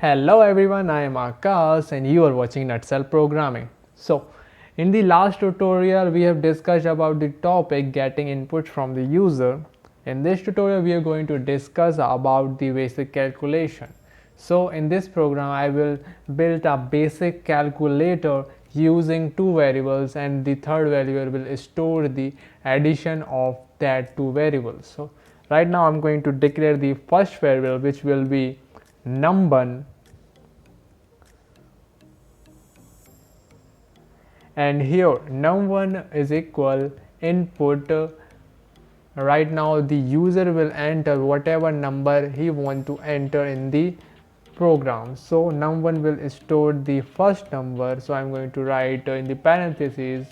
Hello everyone, I am Akash and you are watching Nutshell Programming. So, in the last tutorial we have discussed about the topic getting input from the user. In this tutorial we are going to discuss about the basic calculation. So, in this program I will build a basic calculator using two variables, and the third variable will store the addition of that two variables. So, right now I'm going to declare the first variable, which will be num1, and here num1 is equal input. Right now the user will enter whatever number he want to enter in the program. So num1 will store the first number, so I'm going to write in the parentheses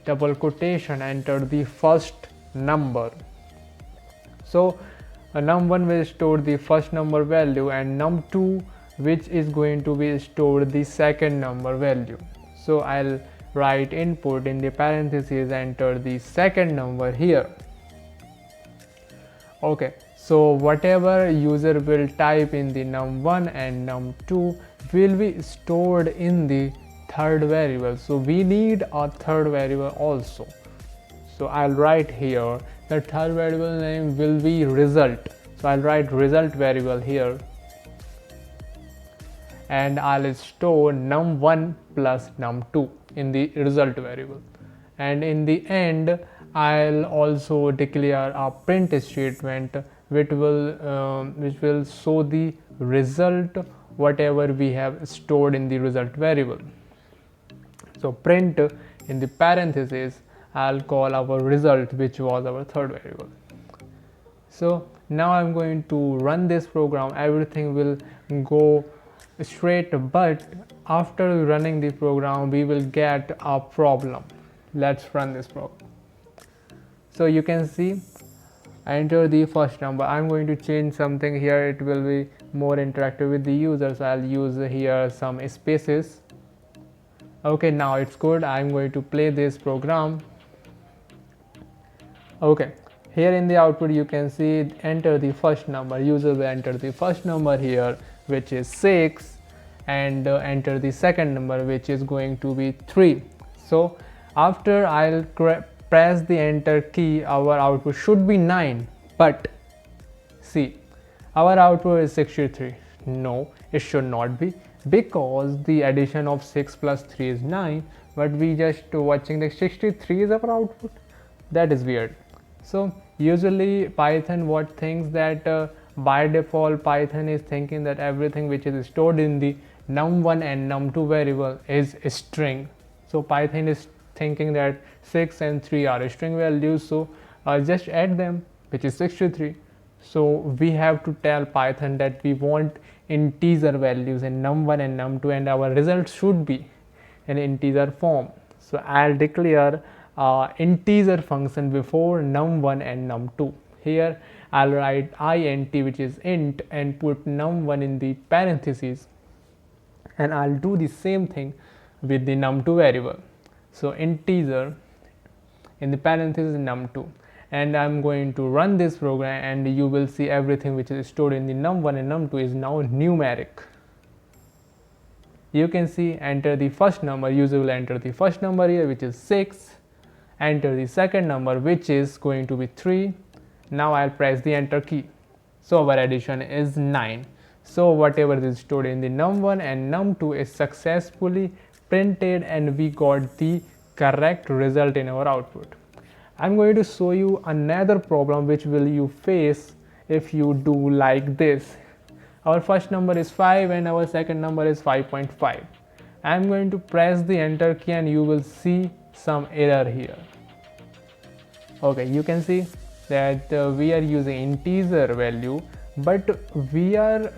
double quotation enter the first number. So num1 will store the first number value, and num2, which is going to be stored the second number value. So I'll write input in the parentheses enter the second number here. Okay, so whatever user will type in the num1 and num2 will be stored in the third variable. So we need a third variable also. So I'll write here the third variable name will be result. So I'll write result variable here, and I'll store num1 plus num2 in the result variable. And in the end I'll also declare a print statement which will show the result whatever we have stored in the result variable. So print in the parentheses I'll call our result, which was our third variable. So now I'm going to run this program. Everything will go straight, but after running the program we will get a problem. Let's run this program. So you can see enter the first number. I'm going to change something here, it will be more interactive with the user, so I'll use here some spaces. Okay, now it's good. I'm going to play this program. Okay, here in the output you can see enter the first number. User will enter the first number here, which is 6, and enter the second number, which is going to be 3. So after I'll press the enter key, our output should be 9, but see, our output is 63. No, it should not be, because the addition of 6 plus 3 is 9, but we just watching the 63 is our output. That is weird. So usually Python what thinks that by default Python is thinking that everything which is stored in the num1 and num2 variable is a string. So Python is thinking that 6 and 3 are string values, so just add them, which is 63. So we have to tell Python that we want integer values in num1 and num2, and our result should be in integer form. So I'll declare integer function before num1 and num2. Here I'll write int, which is int, and put num1 in the parentheses, and I'll do the same thing with the num2 variable. So integer in the parentheses num2, and I'm going to run this program, and you will see everything which is stored in the num1 and num2 is now numeric. You can see enter the first number. User will enter the first number here, which is 6, enter the second number, which is going to be 3. Now I'll press the enter key. So our addition is 9. So whatever is stored in the num1 and num2 is successfully printed, and we got the correct result in our output. I'm going to show you another problem which will you face if you do like this. Our first number is 5 and our second number is 5.5. I'm going to press the enter key, and you will see some error here. Okay, you can see that we are using integer value, but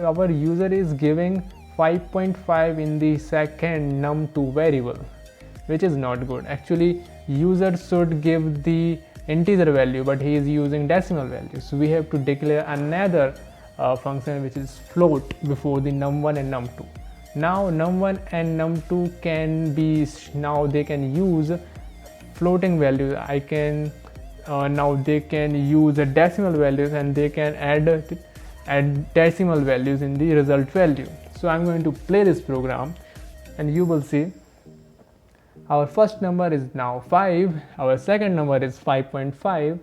our user is giving 5.5 in the second num2 variable, which is not good. Actually user should give the integer value, but he is using decimal value. So we have to declare another function which is float before the num1 and num2. Now num1 and num2 can be, now they can use floating values. Now they can use the decimal values, and they can add decimal values in the result value. So I'm going to play this program and you will see our first number is now 5, our second number is 5.5,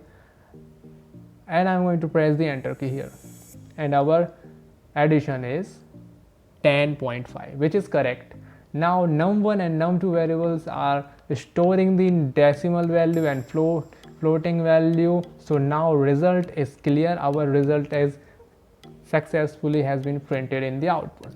and I'm going to press the enter key here, and our addition is 10.5, which is correct. Now num1 and num2 variables are storing the decimal value and floating value. So now result is clear, our result is successfully has been printed in the output.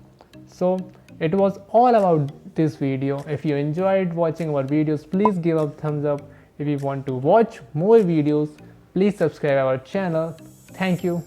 So it was all about this video. If you enjoyed watching our videos, please give a thumbs up. If you want to watch more videos, please subscribe our channel. Thank you.